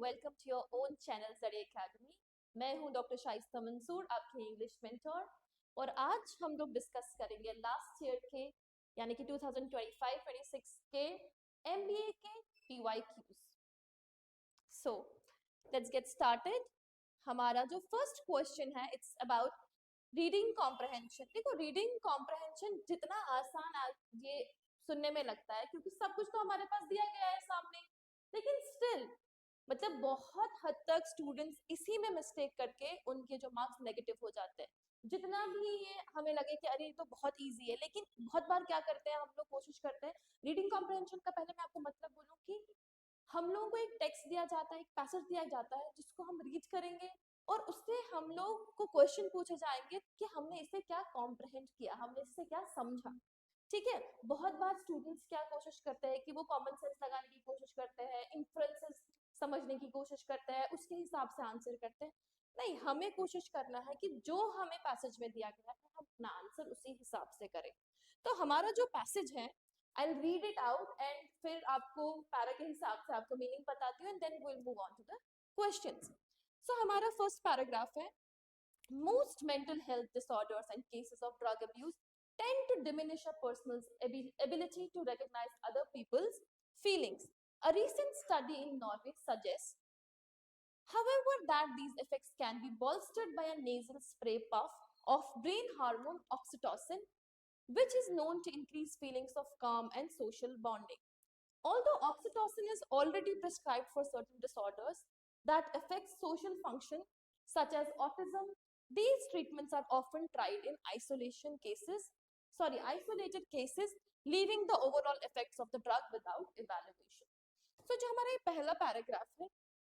welcome to your own channel Zari Academy. मैं हूं doctor Shaista Mansoor, आपकी इंग्लिश मेंटर, और आज हम लोग डिस्कस करेंगे लास्ट ईयर के यानी कि 2025-26 के MBA के PYQs. So let's get started. हमारा जो फर्स्ट क्वेश्चन है इट्स अबाउट रीडिंग कॉम्प्रहेंशन. देखो, रीडिंग कॉम्प्रहेंशन जितना आसान ये सुनने में लगता है क्योंकि सब कुछ तो हमारे पास दिया गया है सामने, लेकिन स्टिल मतलब बहुत हद तक स्टूडेंट्स इसी में मिस्टेक करके उनके जो मार्क्स नेगेटिव हो जाते हैं. जितना भी ये हमें लगे कि अरे ये तो बहुत इजी है, लेकिन बहुत बार क्या करते हैं हम लोग, कोशिश करते हैं रीडिंग कॉम्प्रहेंशन का. पहले मैं आपको मतलब बोलूँ कि हम लोगों को एक टेक्स्ट दिया जाता है, एक पैसेज दिया जाता है जिसको हम रीड करेंगे और उससे हम लोग को क्वेश्चन पूछे जाएंगे कि हमने इसे क्या कॉम्प्रहेंड किया, हमने इससे क्या समझा. ठीक है, बहुत बार स्टूडेंट्स क्या कोशिश करते हैं कि वो कॉमन सेंस लगाने की कोशिश करते हैं, इन्फ्रेंसेस समझने की कोशिश करते हैं, उसके हिसाब से आंसर करते हैं. नहीं, हमें कोशिश करना है कि जो हमें पैसेज में दिया गया है हम अपना आंसर उसी हिसाब से करें. तो हमारा जो पैसेज है I'll read it out and फिर आपको पैरा के हिसाब से आपको मीनिंग बताती हूँ and then we'll move on to the questions. So हमारा फर्स्ट पैराग्राफ है, most mental health disorders and cases of drug abuse tend to diminish a person's ability to recognize other people's feelings. A recent study in Norway suggests, however, that these effects can be bolstered by a nasal spray puff of brain hormone oxytocin, which is known to increase feelings of calm and social bonding. Although oxytocin is already prescribed for certain disorders that affect social function, such as autism, these treatments are often tried in isolated cases, leaving the overall effects of the drug without evaluation. So जो हमारा ये पहला paragraph है,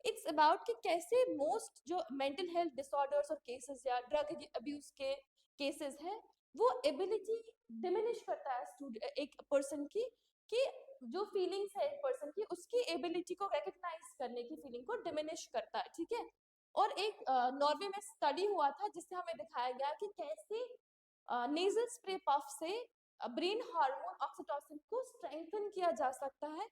it's about कि कैसे most जो mental health disorders और cases या ड्रग अब्यूज के केसेस हैं वो एबिलिटी डिमिनिश करता है एक पर्सन की, कि जो फीलिंग्स है एक पर्सन की उसकी एबिलिटी को रिकग्नाइज करने की फीलिंग को डिमिनिश करता है. ठीक है, और एक नॉर्वे में स्टडी हुआ था जिससे हमें दिखाया गया कि कैसे नेजल स्प्रे पफ से ब्रेन हार्मोन ऑक्सीटोसिन को स्ट्रेंथन किया जा सकता है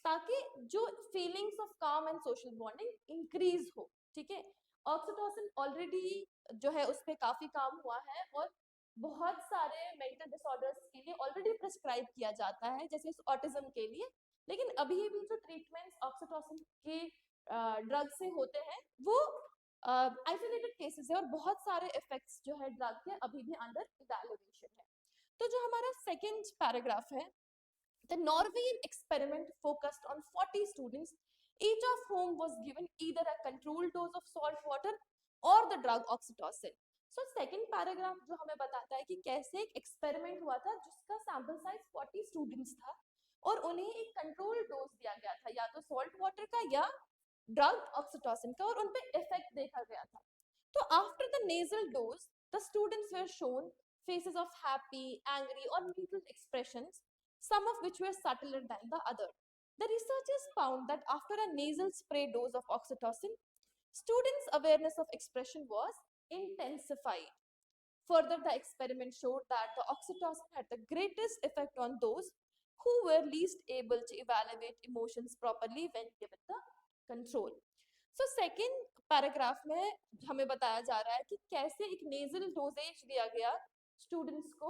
ताकि जो feelings of calm and social bonding increase हो. ठीक है, ऑक्सीटोसिन ऑलरेडी जो है उस पर काफी काम हुआ है और बहुत सारे मेंटल डिसऑर्डर्स के लिए ऑलरेडी प्रिस्क्राइब किया जाता है, जैसे ऑटिज्म के लिए. लेकिन अभी भी जो ट्रीटमेंट्स ऑक्सीटोसिन के ड्रग से होते हैं वो आइसोलेटेड केसेस है और बहुत सारे इफेक्ट्स जो है ड्रग के अभी भी अंडर इवैल्यूएशन है. तो जो हमारा सेकंड पैराग्राफ है, the Norwegian experiment focused on 40 students, each of whom was given either a controlled dose of salt water or the drug oxytocin. So second paragraph जो हमें बताता है कि कैसे एक एक्सपेरिमेंट हुआ था जिसका सैंपल साइज 40 स्टूडेंट्स था और उन्हें एक कंट्रोल डोज दिया गया था, या तो सॉल्ट वाटर का या ड्रग ऑक्सीटोसिन का, और उन पे इफेक्ट देखा गया था. तो after the nasal dose the students were shown faces of happy, angry or neutral expressions, some of which were subtler than the other. The researchers found that after a nasal spray dose of oxytocin, students' awareness of expression was intensified. Further, the experiment showed that the oxytocin had the greatest effect on those who were least able to evaluate emotions properly when given the control. So second paragraph में हमें बताया जा रहा है कि कैसे एक nasal dosage दिया गया स्टूडेंट्स को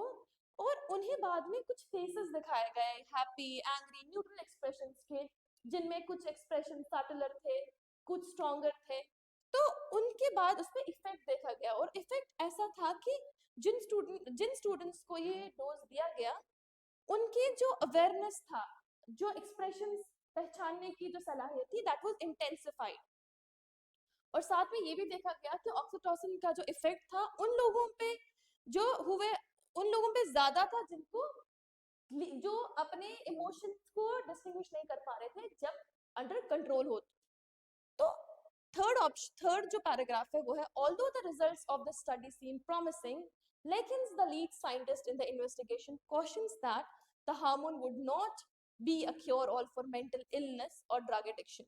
और उन्हें बाद में कुछ फेसेस दिखाए गए, हैप्पी, एंग्री, न्यूट्रल एक्सप्रेशंस के, जिनमें कुछ एक्सप्रेशन सटलर थे, कुछ स्ट्रॉन्गर थे. तो उनके बाद उसमें इफेक्ट देखा गया और इफेक्ट ऐसा था कि जिन स्टूडेंट्स को ये डोज दिया गया उनके जो अवेयरनेस था, जो एक्सप्रेशंस पहचानने की जो सलाहियत थी, दैट वाज इंटेंसिफाइड. और साथ में ये भी देखा गया कि ऑक्सीटोसिन का जो इफेक्ट था उन लोगों पे जो हुए उन लोगों पे ज्यादा था जिनको जो अपने इमोशंस को डिस्टिंग्विश नहीं कर पा रहे थे जब अंडर कंट्रोल हो. तो थर्ड जो पैराग्राफ है वो है, although the results of the study seem promising, Lekins, the lead scientist in the investigation, cautions that the hormone would not be a cure-all for mental illness or drug addiction.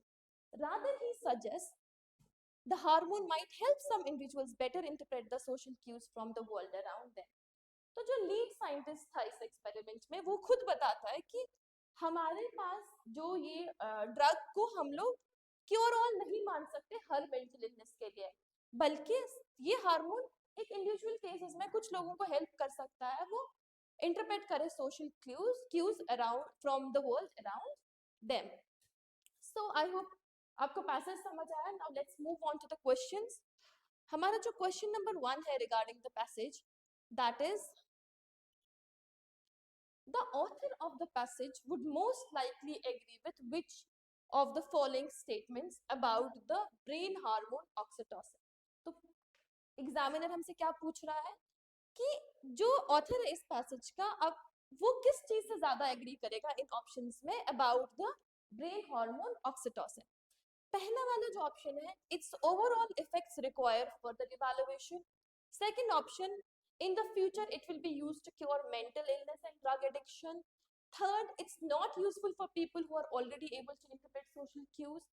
Rather, he suggests the hormone might help some individuals better interpret the social cues from the world around them. तो जो lead scientist था इस experiment में वो खुद बताता है कि हमारे पास जो ये ड्रग को हम लोग क्योर ऑल नहीं मान सकते हर मेंटल इलनेस के लिए, बल्कि ये हार्मोन एक इंडिविजुअल केसेस में कुछ लोगों को हेल्प कर सकता है वो इंटरप्रेट करे social cues around from the world around them. So I hope आपको पैसेज समझ आया. Now let's move on to the questions. हमारा जो क्वेश्चन नंबर 1 है regarding the passage, that is the author of the passage would most likely agree with which of the following statements about the brain hormone oxytocin. तो examiner हमसे क्या पूछ रहा है कि जो ऑथर है इस पैसेज का, अब वो किस चीज से ज्यादा एग्री करेगा इन ऑप्शंस में about the brain hormone oxytocin. पहला वाला जो ऑप्शन है, it's overall effects require further evaluation. Second option, in the future it will be used to cure mental illness and drug addiction. Third, it's not useful for people who are already able to interpret social cues.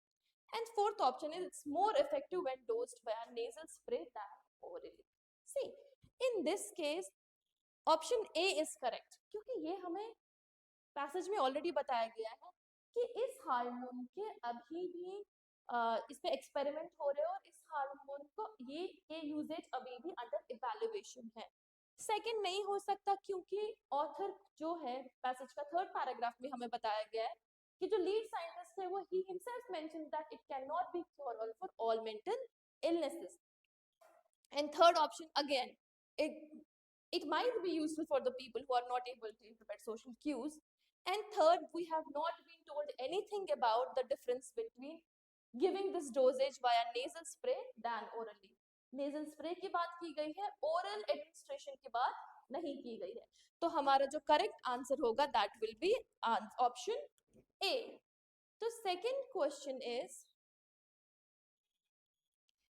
And fourth option is it's more effective when dosed via nasal spray than orally. See, in this case option A is correct, क्योंकि ये हमें passage में already बताया गया है कि इस hormone के अभी भी इस पे एक्सपेरिमेंट हो रहे हैं और इस हार्मोन को ये यूजेज अभी भी अंडर इवैल्यूएशन है. सेकंड नहीं हो सकता क्योंकि ऑथर जो है पैसेज का थर्ड पैराग्राफ में हमें बताया गया है कि जो लीड साइंटिस्ट है वो he himself mentioned that it can not be cure for all mental illnesses. And third option again, it might be useful for the people who are not able to interpret social cues. And third, we have not been told anything about the difference between giving this dosage via nasal spray than orally. Nasal spray की बात की गई है, oral administration की बात नहीं की गई है. तो हमारा जो correct answer होगा that will be option A. तो second question is,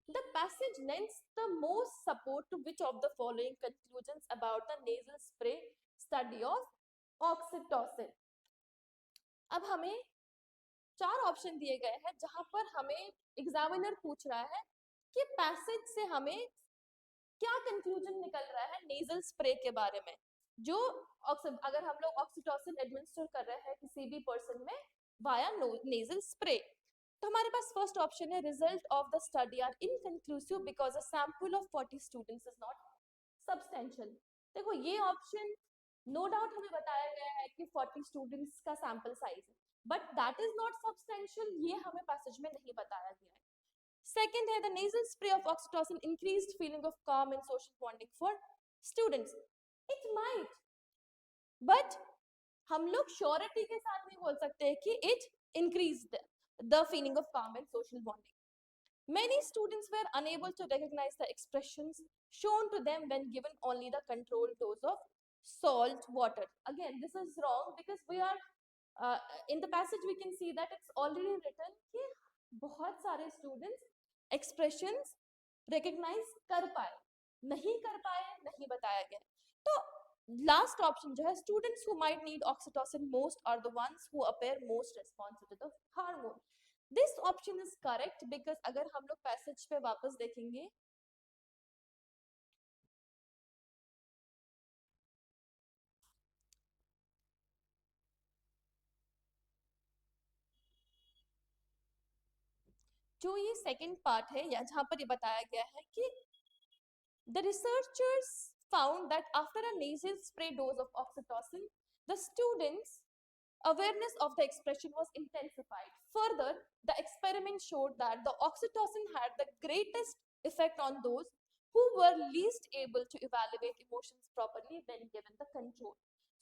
the passage lends the most support to which of the following conclusions about the nasal spray study of oxytocin. अब हमें चार ऑप्शन दिए गए हैं जहां पर हमें एग्जामिनर पूछ रहा है कि पैसेज से हमें क्या कंक्लूजन निकल रहा है नेजल स्प्रे के बारे में, जो अगर हम लोग ऑक्सीटोसिन एडमिनिस्टर कर रहे हैं किसी भी पर्सन में वाया नेजल स्प्रे. तो हमारे पास फर्स्ट ऑप्शन है, result of the study are inconclusive because a sample of 40 students is not substantial. देखो ये ऑप्शन नो डाउट हमें बताया गया है कि 40 स्टूडेंट्स का सैंपल साइज है, but that is not substantial, ये हमें पैसेज में नहीं बताया गया है. सेकंड है, the nasal spray of oxytocin increased feeling of calm and social bonding for students. It might, but हम लोग श्योरिटी के साथ नहीं बोल सकते कि it increased the feeling of calm and social bonding. Many students were unable to recognize the expressions shown to them when given only the controlled dose of salt water. Again, this is wrong because we are in the passage we can see that it's already written कि बहुत सारे students expressions recognize कर पाए, नहीं कर पाए, नहीं बताया गया. तो लास्ट ऑप्शन जो है, students who might need oxytocin most are the ones who appear most responsive to the hormone. This option is correct because अगर हम लोग पैसेज पे वापस देखेंगे जो ये सेकंड पार्ट है या जहां पर ये बताया गया है कि the researchers found that after a nasal spray dose of oxytocin, the students' awareness of the expression was intensified. Further, the experiment showed that the oxytocin had the greatest effect on those who were least able to evaluate emotions properly when given the control.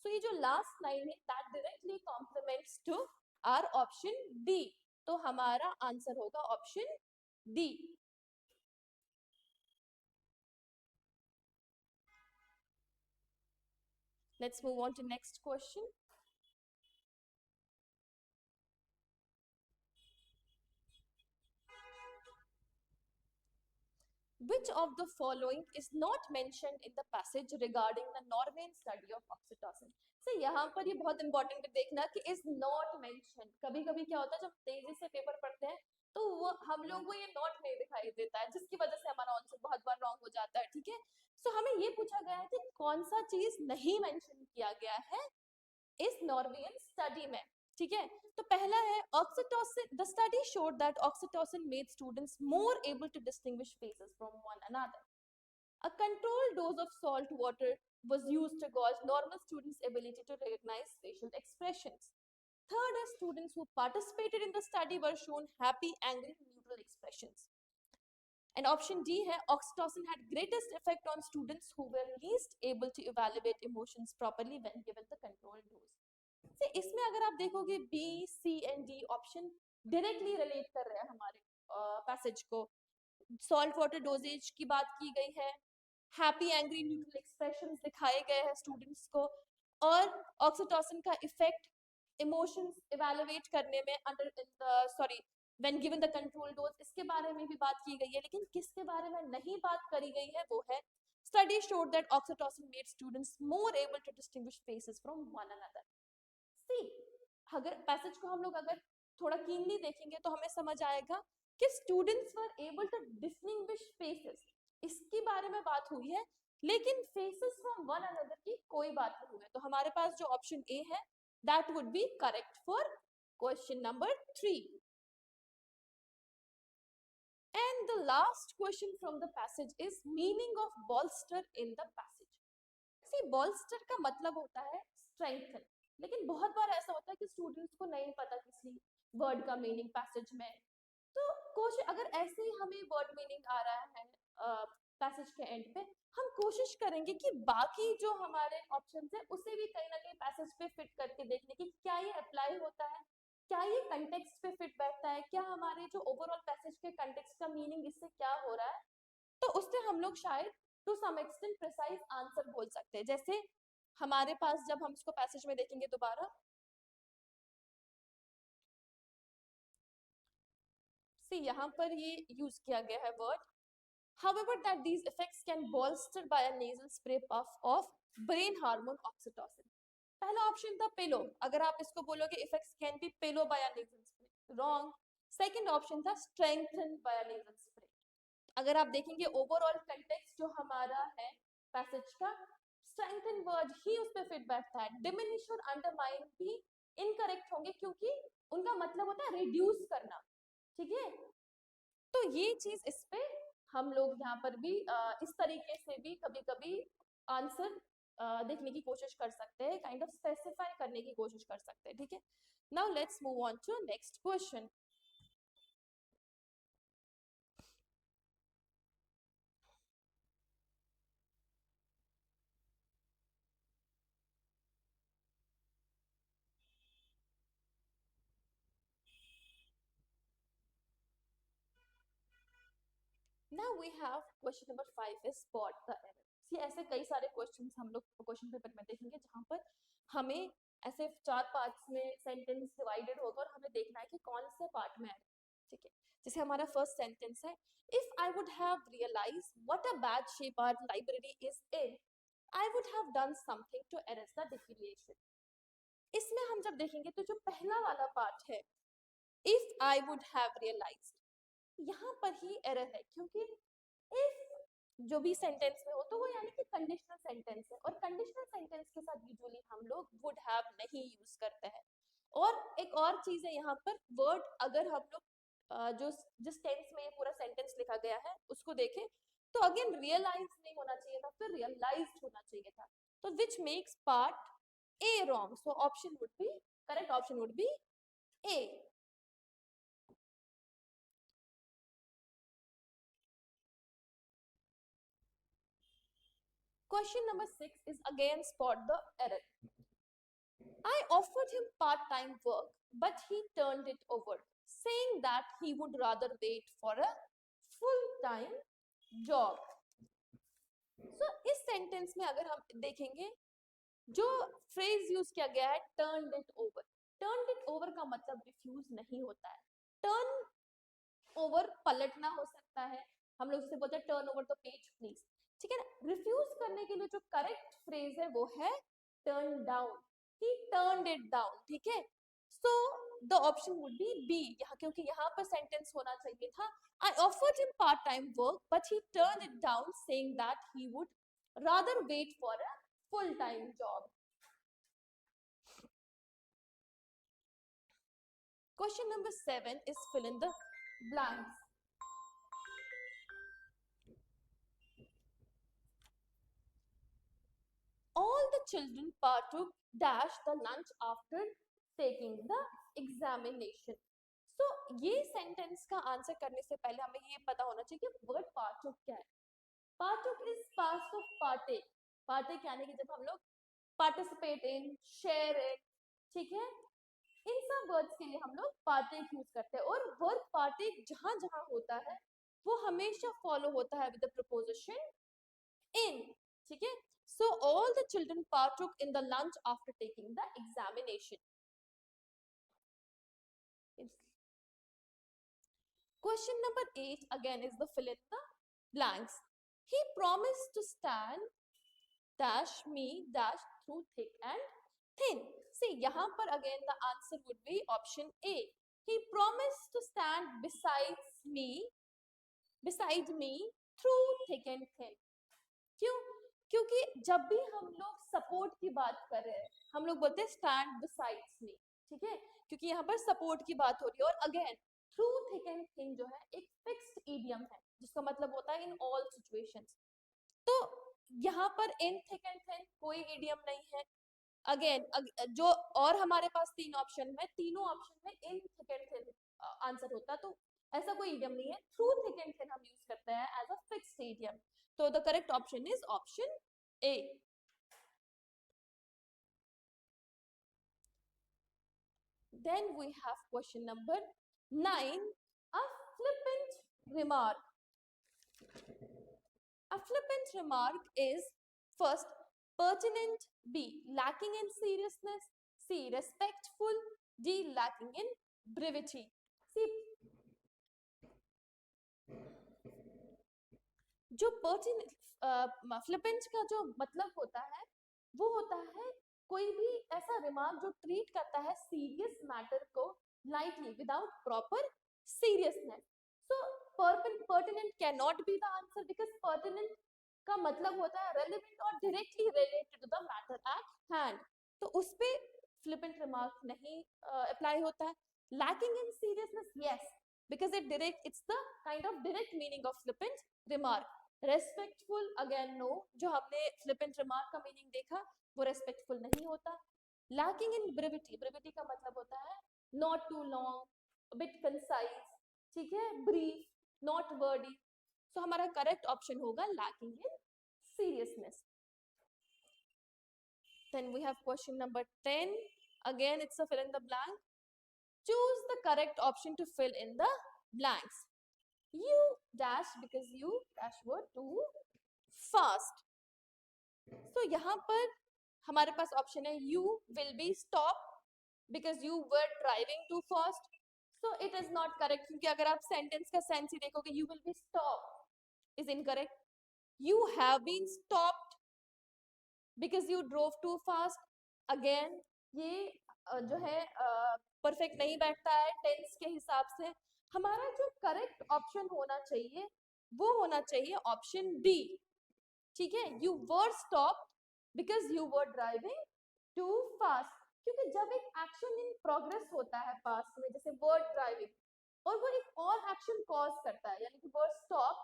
So, ये जो last line है, that directly complements to our option D. तो हमारा answer होगा option D. Let's move on to next question. Which of the following is not mentioned in the passage regarding the Norwegian study of oxytocin? So यहाँ पर ये बहुत important है देखना कि is not mentioned. कभी कभी क्या होता है जब तेजी से पेपर पढ़ते हैं तो वो हम लोगों को ये नॉट नहीं दिखाई देता है, जिसकी वजह से हमारा आंसर बहुत बार रॉन्ग हो जाता है. ठीक है, सो हमें ये पूछा गया है कि कौन सा चीज नहीं मेंशन किया गया है इस नॉर्वेजियन स्टडी में. ठीक है, तो पहला है oxytocin, the study showed that oxytocin made students more able to distinguish faces from one another. A controlled dose of salt water was used to gauge normal students' ability to recognize facial expressions. Third is students who participated in the study were shown happy, angry, neutral expressions. And option D है oxytocin had greatest effect on students who were least able to evaluate emotions properly when given the controlled dose. से इसमें अगर आप देखोगे B, C and D option directly relate कर रहे हैं हमारे पैसेज को. सॉल्ट वाटर डोजेज की बात की गई है, हैप्पी एंग्री न्यूट्रल एक्सप्रेशंस दिखाए गए हैं स्टूडेंट्स को, और ऑक्सीटोसिन का इफेक्ट इमोशंस इवैल्यूएट करने में under sorry when given the control dose, इसके बारे में भी बात की गई है. लेकिन किसके बारे में नहीं बात करी गई है वो है study showed that oxytocin made students more able to distinguish faces from one another. See अगर पैसेज को हम लोग अगर थोड़ा कीनली देखेंगे तो हमें समझ आएगा कि students were able to distinguish faces, इसके बारे में बात हुई है, लेकिन फेसेस फ्रॉम वन अनदर की कोई बात नहीं हुई है. तो हमारे पास जो ऑप्शन ए है that would B correct for question number 3. And the last question from the passage is meaning of bolster in the passage. See, bolster का मतलब होता है strengthen, लेकिन बहुत बार ऐसा होता है कि स्टूडेंट्स को नहीं पता किसी वर्ड का मीनिंग पैसेज में. तो कोशिश अगर ऐसे ही हमें वर्ड मीनिंग आ रहा है पैसेज के एंड पे, हम कोशिश करेंगे कि बाकी जो हमारे ऑप्शंस है उसे भी कहीं ना कहीं पैसेज पे फिट करके देखने की क्या ये अप्लाई होता है, क्या ये कंटेक्स्ट पे फिट बैठता है, क्या हमारे जो ओवरऑल पैसेज के कंटेक्स्ट का मीनिंग इससे क्या हो रहा है. तो उससे हम लोग शायद to some extent precise answer बोल सकते हैं. जैसे हमारे पास जब हम इसको पैसेज में देखेंगे दोबारा, सी यहाँ पर ये यूज किया गया है word however that these effects can bolstered by a nasal spray puff of brain hormone oxytocin. पहला ऑप्शन था पिलो, अगर आप इसको बोलोगे effects can be pillow by a nasal spray, wrong. Second option था strengthen by a nasal spray. अगर आप देखेंगे ओवरऑल कंटेक्स्ट जो हमारा है पैसेज का, स्ट्रेंथन वर्ड ही उस पे फिट बैठता है. डिमिनिश और अंडरमाइन भी इनकरेक्ट होंगे क्योंकि उनका मतलब होता है रिड्यूस करना. ठीक है, तो ये चीज इस पे हम लोग यहाँ पर भी इस तरीके से भी कभी कभी आंसर देखने की कोशिश कर सकते हैं, काइंड ऑफ स्पेसिफाई करने की कोशिश कर सकते हैं. ठीक है, now let's move on to next question. Now we have question number 5 is spot the error. See ऐसे कई सारे क्वेश्चंस हम लोग क्वेश्चन पेपर में देखेंगे जहाँ पर हमें ऐसे 4 पार्ट्स में सेंटेंस डिवाइडेड होगा और हमें देखना है कि कौन से पार्ट में एरर. ठीक है, जैसे हमारा फर्स्ट सेंटेंस है if I would have realise what a bad shape our library is in I would have done something to arrest the dilapidation. इसमें हम जब देखेंगे तो जो पहला वाला पार्ट है if I would have realized, यहाँ पर ही एरर है क्योंकि इफ जो भी सेंटेंस में हो तो वो यानी कि कंडीशनल सेंटेंस है, और कंडीशनल सेंटेंस के साथ यूजुअली हम लोग वुड हैव नहीं यूज करते हैं. और एक और चीज है यहाँ पर वर्ड, अगर हम लोग जो जिस टेंस में ये पूरा सेंटेंस लिखा गया है उसको देखें तो अगेन रियलाइज नहीं होना चाहिए था, फिर रियलाइज्ड होना चाहिए था. तो which makes part A wrong. So option would B correct, option would B A. Question number 6 is again spot the error. I offered him part-time work, but he turned it over, saying that he would rather wait for a full-time job. So इस sentence में अगर हम देखेंगे जो phrase use किया गया है turned it over. Turned it over का मतलब रिफ्यूज नहीं होता है. Turn over पलटना हो सकता है, हम लोग जिसे बोलते हैं turn over the page please. ठीक है ना, रिफ्यूज करने के लिए जो करेक्ट फ्रेज है वो है turn down. He turned it down. ठीक है, so the option would be B यहाँ, क्योंकि यहाँ पर सेंटेंस होना चाहिए था I offered him part time work but he turned it down saying that he would rather wait for a full time job. Question number 7 is fill in the blanks. All the children partook dash the lunch after taking the examination. So ये sentence का answer करने से पहले हमें ये पता होना चाहिए कि वर्ड partook क्या है. Partook is past of partake. Partake यानी कि जब हम लोग participate in, share in, ठीक है, इन सब वर्ड्स के लिए हम लोग partake यूज करते हैं. और वर्ड partake जहां जहां होता है वो हमेशा फॉलो होता है विद द प्रपोजिशन in, ठीक है. So all the children partook in the lunch after taking the examination. Question number 8 again is the fill in the blanks. He promised to stand dash me dash through thick and thin. See, यहाँ पर again the answer would be option A. He promised to stand beside me through thick and thin. क्यों? क्योंकि जब भी हम लोग support की बात कर रहे हैं हम लोग बोलते हैं स्टैंड बिसाइड्स मी, ठीक है, क्योंकि यहाँ पर सपोर्ट की बात हो रही है. और again through thick and thin जो है एक फिक्स्ड ईडियम है जिसका मतलब होता है इन ऑल सिचुएशंस. तो यहाँ पर इन थिक एंड थिन कोई ईडियम नहीं है. अगेन जो और हमारे पास 3 ऑप्शन में, तीनों ऑप्शन में in thick and thin answer होता, तो ऐसा कोई ईडियम नहीं है. थ्रू थिक एंड थिन हम यूज करते हैं as a fixed idiom. So the correct option is option A. Then we have question number 9, a flippant remark. A flippant remark is first pertinent, B lacking in seriousness, C respectful, D lacking in brevity. See, जो flippant का जो मतलब होता है वो होता है कोई भी ऐसा रिमार्क जो ट्रीट करता है सीरियस मैटर को lightly without proper seriousness. So pertinent can not be the answer because pertinent का मतलब होता है रेलेवेंट और directly related to the matter at hand, तो उस पे फ्लिपेंट रिमार्क नहीं अप्लाई होता है. Lacking in seriousness, yes, because it's the kind of direct meaning of flippant remark. Respectful, again no, जो हमने flippant remark का meaning देखा वो respectful नहीं होता. Lacking in brevity, brevity का मतलब होता है not too long, a bit concise, ठीक है, brief, not wordy. So हमारा correct option होगा lacking in seriousness. Then we have question number 10. Again it's a fill in the blank. Choose the correct option to fill in the blanks. You dash because you dash were too fast. So यहाँ पर हमारे पास option है you will be stop because you were driving too fast. So it is not correct क्योंकि अगर आप sentence का sense ही देखोगे you will be stopped is incorrect. You have been stopped because you drove too fast. Again ये जो है perfect नहीं बैठता है टेंस के हिसाब से. हमारा जो करेक्ट ऑप्शन होना चाहिए वो होना चाहिए ऑप्शन बी, ठीक है. You were stopped because you were driving too fast, क्योंकि जब एक एक्शन इन प्रोग्रेस होता है पास्ट में जैसे वर्ड ड्राइविंग और वो एक और एक्शन कॉज करता है यानी कि वर्ड स्टॉप,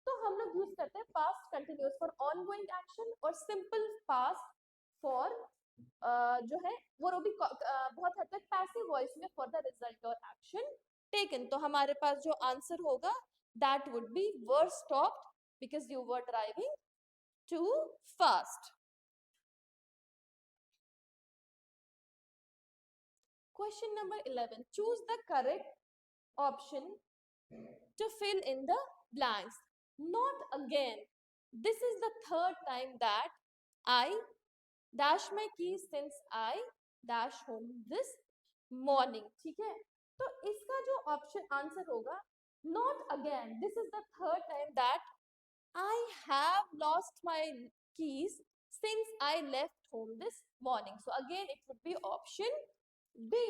तो हम लोग यूज करते हैं past continuous for ongoing action और सिंपल पास्ट फॉर जो है वो भी बहुत हद तक पैसिव वॉइस में फॉर द रिजल्ट और एक्शन टेकन. तो हमारे पास जो आंसर होगा that would be were stopped because you were driving too fast. Question number 11. Choose the correct option to fill in the blanks. Not again. This is the third time that I dash my keys since I dash home this morning. ठीक है, तो इसका जो option answer होगा not again. This is the third time that I have lost my keys since I left home this morning. So again it would be option B.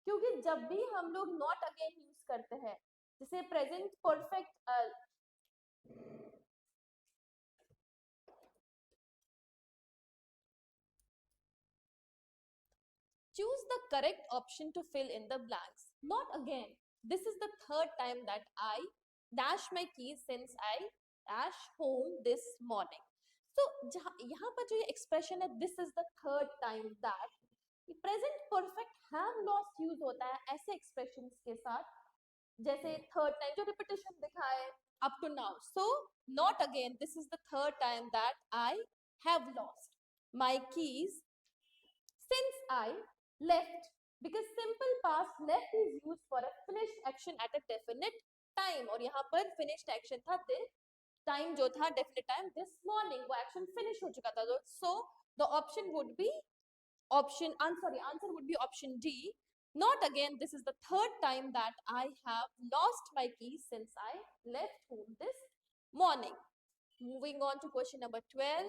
क्योंकि जब भी हम लोग not again यूज करते हैं जैसे present perfect Choose the correct option to fill in the blanks. Not again. This is the third time that I dash my keys since I dash home this morning. So यहाँ पर जो ये expression है, this is the third time that, present perfect have lost use होता है ऐसे expressions के साथ, जैसे third time जो repetition दिखाए up to now. So not again. This is the third time that I have lost my keys since I left, because simple past left is used for a finished action at a definite time, और यहाँ पर finished action था this time, जो था definite time this morning, वो action finish हो चुका था. So the option would be answer would be option D. Not again. This is the third time that I have lost my keys since I left home this morning. Moving on to question number 12.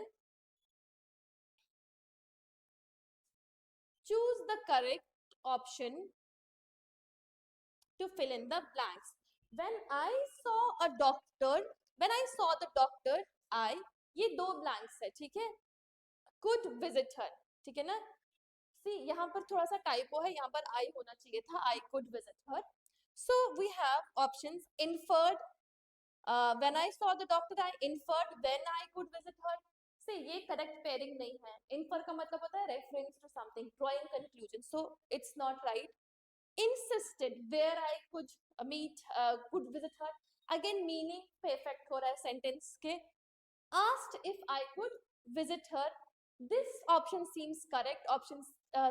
Choose the correct option to fill in the blanks. When I saw the doctor, I, ये दो blanks है, ठीक है, could visit her, ठीक है ना. See, यहाँ पर थोड़ा सा टाइपो है, यहाँ पर I होना चाहिए था, I could visit her. So we have options inferred. When I saw the doctor, I inferred when I could visit her. See, ये correct pairing नहीं है. Infer का मतलब होता है reference to something, drawing conclusion. So it's not right. Insisted where I could could visit her. Again, meaning perfect हो रहा है sentence के. Asked if I could visit her. This option seems correct. Option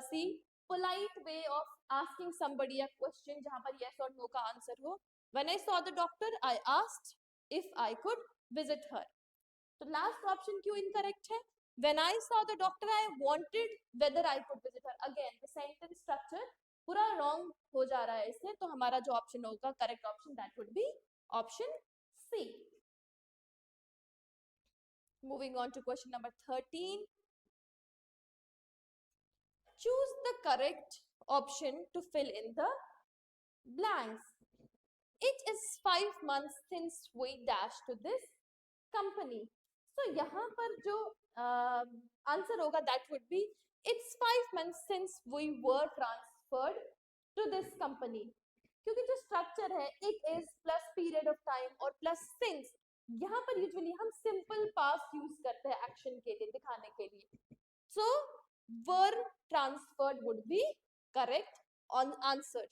C, polite way of asking somebody a question जहाँ पर yes or no का answer हो. When I saw the doctor, I asked if I could visit her. तो last option क्यों incorrect है? When I saw the doctor, I wanted whether I could visit her. Again, the sentence structure पूरा wrong हो जा रहा है इससे, तो हमारा जो option होगा correct option, that would be option C. Moving on to question number 13. Choose the correct option to fill in the blanks. It is 5 months since we dashed to this company. So यहाँ पर जो answer होगा, that would be it's 5 months since we were transferred to this company. क्योंकि जो structure है it is plus period of time और plus since, यहाँ पर usually हम simple past use करते हैं action के लिए, दिखाने के लिए. So were transferred would be correct on answer.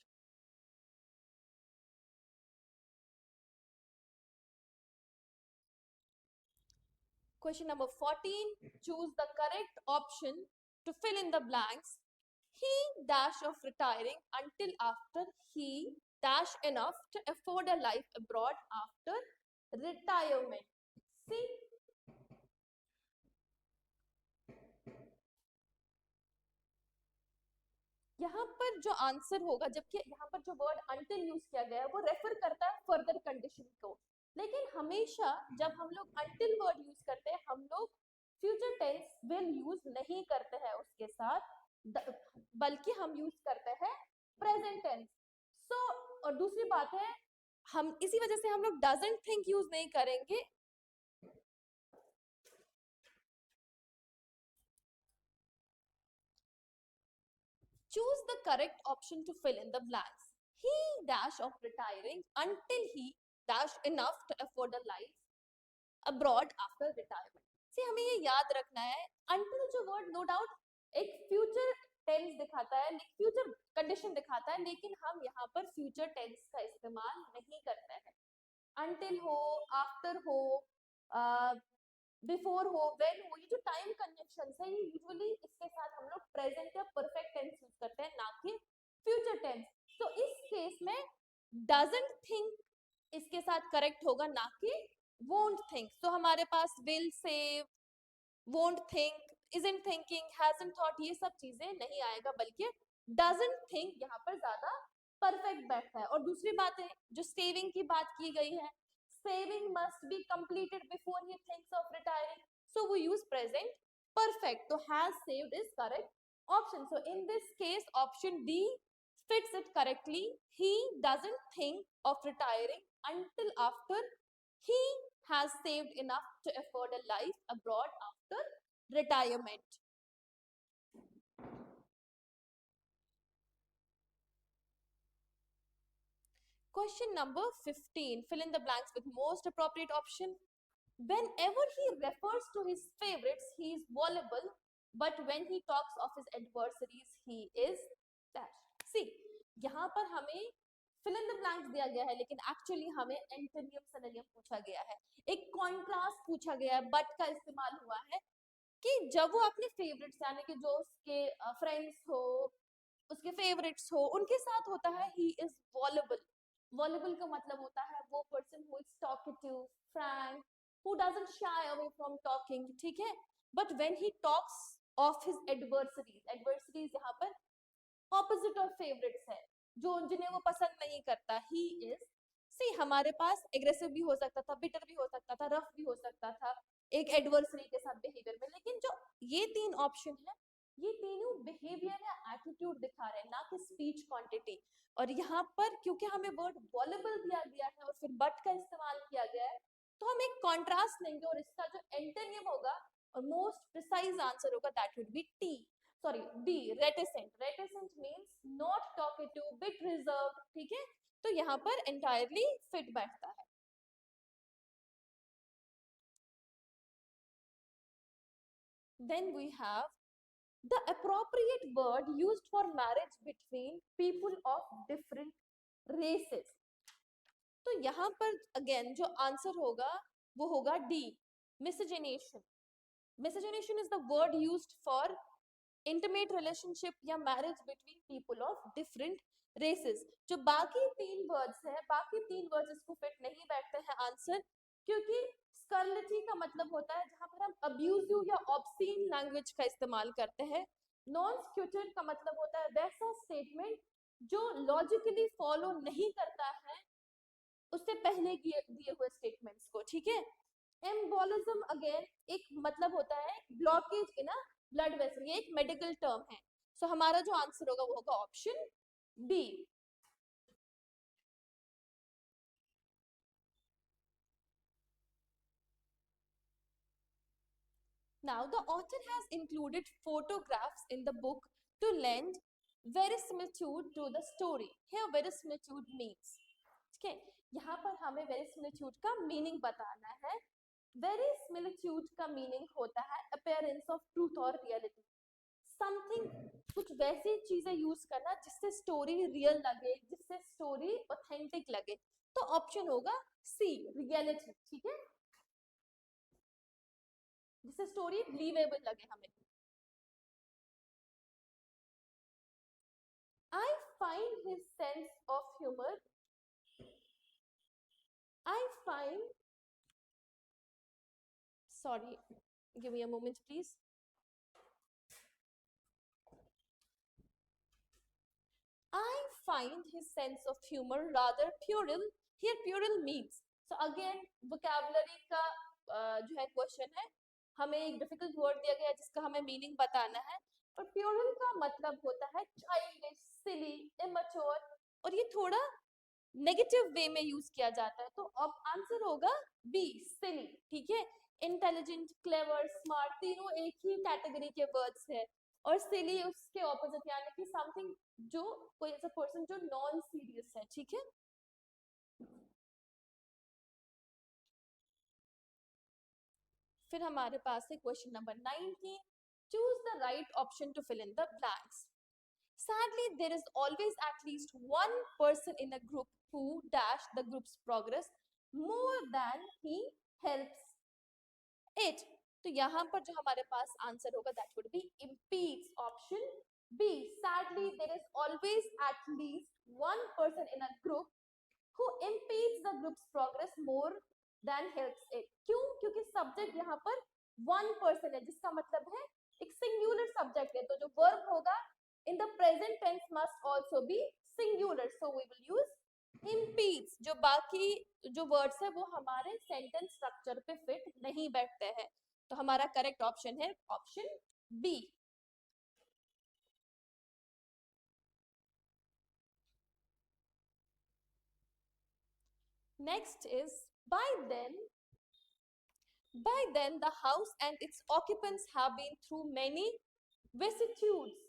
Question number 14. Choose the correct option to fill in the blanks. He dash of retiring until after he dash enough to afford a life abroad after retirement. See, यहाँ पर जो answer होगा, जबकि यहाँ पर जो word until use किया गया है वो रेफर करता है फर्दर कंडीशन को, लेकिन हमेशा जब हम लोग until वर्ड यूज करते हैं हम लोग फ्यूचर टेंस विल यूज नहीं करते हैं उसके साथ, बल्कि हम यूज करते हैं प्रेजेंट टेंस. सो और दूसरी बात है, हम इसी वजह से हम लोग doesn't think यूज नहीं करेंगे. Choose the correct option to fill in the blanks. He dash of retiring until he dash enough to afford a life abroad after retirement. See, हमें ये याद रखना है, until जो word no doubt एक future tense दिखाता है, future condition दिखाता है, लेकिन हम यहाँ पर future tense का इस्तेमाल नहीं करते हैं. Until हो, after हो, बिफोर हो, वेन हो, ये जो टाइम कंजंक्शंस है ये यूजुअली इसके साथ हम लोग प्रेजेंट या परफेक्ट टेंस यूज करते हैं, ना कि फ्यूचर टेंस. तो इस केस में डजंट थिंक इसके साथ करेक्ट होगा, ना कि वोंट थिंक. तो हमारे पास will, save, won't think, isn't thinking, hasn't thought, ये सब चीजें नहीं आएगा, बल्कि doesn't think यहाँ पर ज्यादा परफेक्ट बैठता है. और दूसरी बात है, जो सेविंग की बात की गई है, saving must be completed before he thinks of retiring, so we use present perfect. So has saved is correct option. So in this case option D fits it correctly. He doesn't think of retiring until after he has saved enough to afford a life abroad after retirement. Question number 15. Fill in the blanks with most appropriate option. Whenever he refers to his favorites, he is voluble, but when he talks of his adversaries, he is dash. See, यहाँ पर हमें fill in the blanks दिया गया है, लेकिन actually हमें antonym सिनोनियम पूछा गया है, एक कॉन्ट्रास्ट पूछा गया है, बट का इस्तेमाल हुआ है कि जब वो अपने फेवरेट्स यानी कि जो उसके फ्रेंड्स हो, उसके फेवरेट्स हो, उनके साथ होता है ही इज वॉलेबल. वॉलेबल का मतलब होता है वो person who is talkative, Frank, who doesn't shy away from talking, ठीक है. But when he talks of his adversaries यहाँ पर ऑपोजिट ऑफ फेवरेट्स है, जो जिन्हें वो पसंद नहीं करता, ही इज. सी, हमारे पास एग्रेसिव भी हो सकता था, बिटर भी हो सकता था, रफ भी हो सकता था एक एडवर्सरी के साथ बिहेवियर में, लेकिन जो ये तीन ऑप्शन है, ये तीनों बिहेवियर या एटीट्यूड दिखा रहे हैं, ना कि स्पीच क्वांटिटी. और यहाँ पर क्योंकि हमें वर्ड वॉलेबल दिया गया है और फिर बट का इस्तेमाल किया गया है, तो हम एक कॉन्ट्रास्ट लेंगे और इसका जो एंटोनियम होगा और मोस्ट प्रिसाइज आंसर होगा, that would B T, sorry D, reticent. Reticent means not talkative, bit reserved, ठीक है. तो यहाँ पर एंटायरली फिट बैठता है. Then we have the appropriate word used for marriage between people of different races. तो यहाँ पर अगेन जो आंसर होगा वो होगा D, miscegenation. Miscegenation is the word used for intimate relationship या marriage between people of different races. जो बाकी तीन वर्ड्स है, बाकी तीन वर्ड्स इसको फिट नहीं बैठते हैं आंसर, क्योंकि स्कर्लिटी का मतलब होता है जहां पर हम अब्यूजिव या ऑब्सीन लैंग्वेज का इस्तेमाल करते हैं. नॉन स्क्यूटेड का मतलब होता है वैसा स्टेटमेंट जो लॉजिकली फॉलो नहीं करता है उससे पहले दिए हुए स्टेटमेंट्स को, ठीक है. एम्बोलिज्म अगेन एक मतलब होता है ब्लॉकेज इन अ ब्लड वेसल, ये एक मेडिकल टर्म है. सो हमारा जो आंसर होगा वो होगा option B. Now the author has included photographs in the book to lend verisimilitude to the story. Here verisimilitude means, ठीक है, यहाँ पर हमें verisimilitude का मीनिंग बताना है. verisimilitude का मीनिंग होता है appearance of truth or reality. Something, कुछ वैसी चीजें यूज करना जिससे स्टोरी रियल लगे, जिससे स्टोरी ऑथेंटिक लगे. तो ऑप्शन होगा सी, रियलिटी, ठीक है, जिससे स्टोरी बिलीवेबल लगे हमें. I find his sense of humor. I find, sorry, give me a moment please. I find his sense of humor rather puerile. Here puerile means, so again vocabulary का जो है question है, हमें एक difficult word दिया गया है जिसका हमें मीनिंग बताना है. और puerile का मतलब होता है चाइल्डिश, सिली, इमेच्योर, और ये थोड़ा नेगेटिव वे में यूज किया जाता है. तो अब आंसर होगा बी, सिली, ठीक है. इंटेलिजेंट, क्लेवर, स्मार्ट तीनों एक ही कैटेगरी के वर्ड्स है, और सिली उसके ऑपोजिट यानी कि समथिंग जो कोई ऐसा पर्सन जो नॉन सीरियस है, ठीक है. फिर हमारे पास है question number 19. Choose the right option to fill in the blanks. Sadly, there is always at least one person in a group who dash the group's progress more than he helps it. तो यहाँ पर जो हमारे पास answer होगा that would be impedes, option B. Sadly, there is always at least one person in a group who impedes the group's progress more than helps it. क्यों? क्योंकि subject यहाँ पर one person है, जिसका मतलब है एक सिंगुलर सब्जेक्ट है, तो जो वर्ब होगा in the present tense must also be singular, so we will use impedes. जो बाकी जो वर्ड्स है वो हमारे सेंटेंस स्ट्रक्चर पे फिट नहीं बैठते हैं, तो हमारा करेक्ट ऑप्शन है option B. Next is by then the house and its occupants have been through many vicissitudes.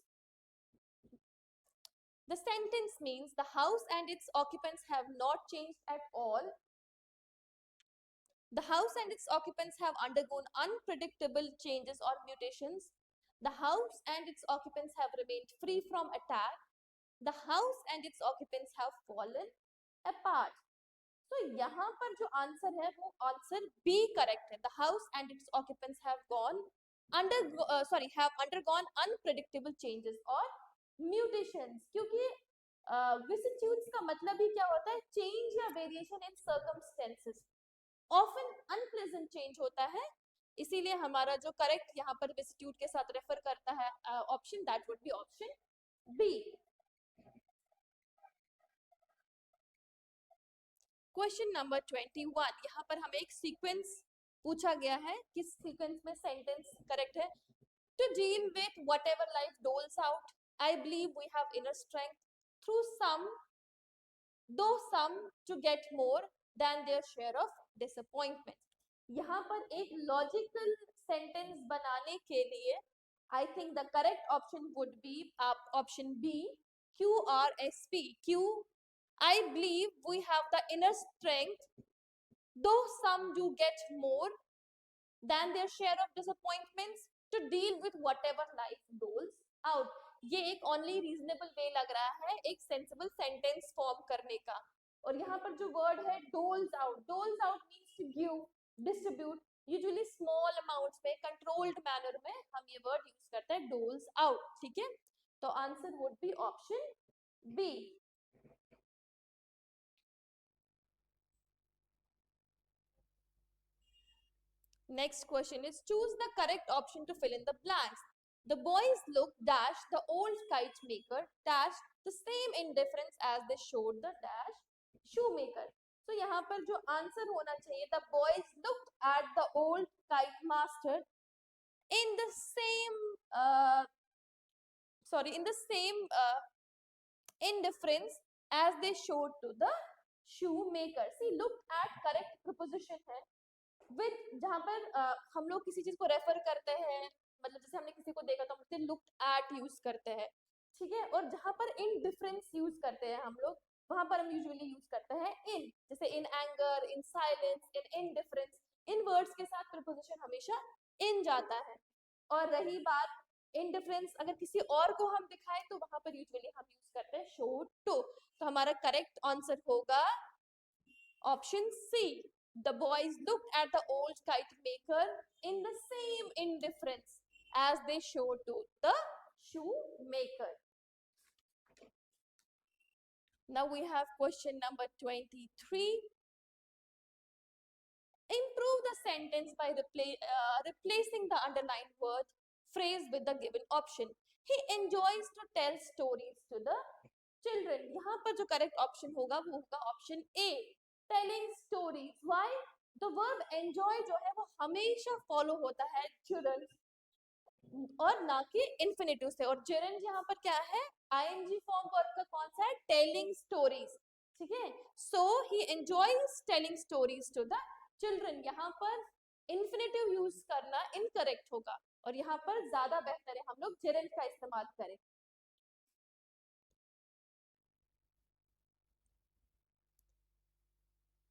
The sentence means the house and its occupants have not changed at all. The house and its occupants have undergone unpredictable changes or mutations. The house and its occupants have remained free from attack. The house and its occupants have fallen apart. तो यहाँ पर जो answer है वो answer B correct है. The house and its occupants have have undergone unpredictable changes or mutations. क्योंकि vicissitudes का मतलब ही क्या होता है? Change या variation in circumstances. Often unpleasant change होता है. इसीलिए हमारा जो करेक्ट यहाँ पर vicissitude के साथ रेफर करता है option, that would be option B. Question number 21. यहाँ पर हमें एक सीक्वेंस पूछा गया है. किस सीक्वेंस में सेंटेंस करेक्ट है? To deal with whatever life doles out, I believe we have inner strength through some to get more than their share of disappointment. यहाँ पर एक लॉजिकल सेंटेंस बनाने के लिए I think the correct option would be option B, QRSP. I believe we have the inner strength, though some do get more than their share of disappointments, to deal with whatever life doles out. ये एक only reasonable way लग रहा है एक sensible sentence form करने का. और यहाँ पर जो word है doles out means to give, distribute, usually small amounts में, controlled manner में हम ये word use करते हैं doles out. ठीक है, तो answer would be option B. Next question is choose the correct option to fill in the blanks. The boys looked dash the old kite maker dash the same indifference as they showed the dash shoemaker. So यहाँ पर जो answer होना चाहिए, the boys looked at the old kite master in the same indifference as they showed to the shoemaker. See, looked at correct preposition है with, जहाँ पर हम लोग किसी चीज को रेफर करते हैं, मतलब जैसे हमने किसी को देखा तो हम लुक्ड एट यूज करते हैं. ठीक है, और जहाँ पर इनडिफरेंस यूज करते हैं हम लोग, वहां पर हम यूजुअली यूज करते हैं इन. जैसे in anger, in silence, in indifference, in words के साथ प्रीपोजिशन हमेशा इन जाता है. और रही बात इनडिफरेंस, अगर किसी और को हम दिखाएं तो वहां पर यूजुअली हम यूज करते हैं शो टू. तो हमारा करेक्ट आंसर होगा option C. The boys looked at the old kite maker in the same indifference as they showed to the shoemaker. Now we have question number 23. Improve the sentence by replacing the underlined word phrase with the given option. He enjoys to tell stories to the children. यहाँ पर जो correct option होगा वो होगा option A, telling stories. Why? The verb enjoy जो है वो हमेशा follow होता है gerund और ना कि infinitive से. और gerund यहाँ पर क्या है? ing form verb का कौन सा है? telling stories. ठीक है, so he enjoys telling stories to the children. यहाँ पर infinitive use करना incorrect होगा और यहाँ पर ज्यादा बेहतर है हम लोग gerund का इस्तेमाल करें.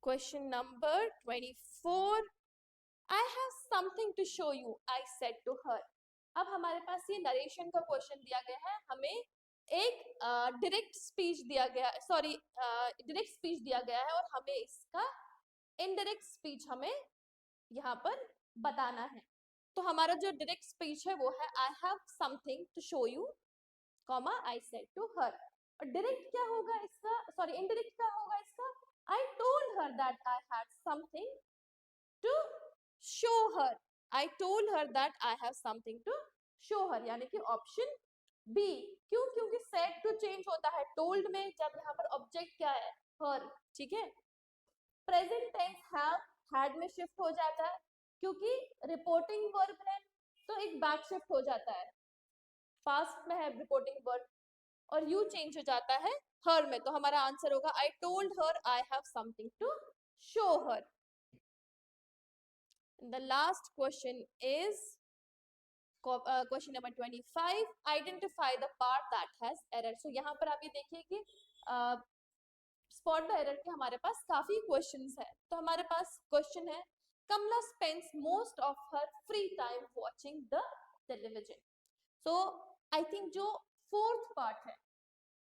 Question number 24. I have something to show you, I said to her. अब हमारे पास ये नरेशन का क्वेश्चन दिया गया है, हमें एक डायरेक्ट स्पीच दिया गया, डायरेक्ट स्पीच दिया गया है और हमें इसका इनडायरेक्ट स्पीच हमें यहाँ पर बताना है. तो हमारा जो डायरेक्ट स्पीच है वो है I have something to show you, comma I said to her. और डायरेक्ट क्या होगा इसका, इनडायरेक्ट क्या होगा इसका? I told her that I had something to show her. I told her that I have something to show her, यानी कि option B. क्यों? क्योंकि said to change होता है told में जब यहाँ पर ऑब्जेक्ट क्या है? her. ठीक है, प्रेजेंट टेंस have had में शिफ्ट हो जाता है क्योंकि रिपोर्टिंग वर्ब है तो एक बैक शिफ्ट हो जाता है. पास्ट में है रिपोर्टिंग वर्ब और यू चेंज हो जाता है हर में. तो हमारा आंसर होगा I told her I have something to show her. The last question is question number 25, identify the part that has error. So यहाँ पर आप ये देखिए कि स्पॉट द एरर के हमारे पास काफी क्वेश्चंस है। तो हमारे पास क्वेश्चन है, Kamala spends most of her free time watching the television. So I think जो फोर्थ पार्ट है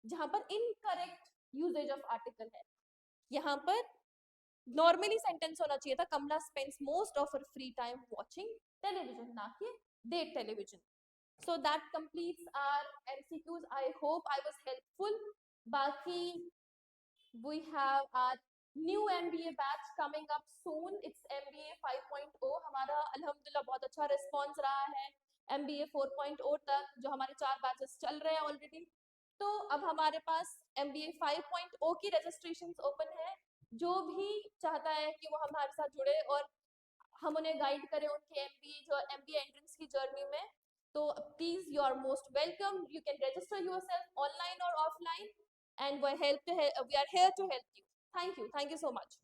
जहां पर इनकरेक्ट यूजेज ऑफ आर्टिकल है, यहाँ पर नॉर्मली सेंटेंस होना चाहिए था Kamala spends most of her free time watching television, ना कि देख television. So that completes our MCQs. I hope I was helpful. Baki, we have our new MBA batch coming up soon. It's MBA 5.0. हमारा अल्हम्दुलिल्लाह बहुत अच्छा response रहा है MBA 4.0 तक, जो हमारे 4 बैचेस चल रहे हैं ऑलरेडी। तो अब हमारे पास MBA 5.0 की रजिस्ट्रेशन ओपन है। जो भी चाहता है कि वो हमारे साथ जुड़े और हम उन्हें गाइड करें उनके MBA एंट्रेंस की जर्नी में, तो please you are most welcome. You can register yourself online or offline, and we are here to help you. Thank you so much.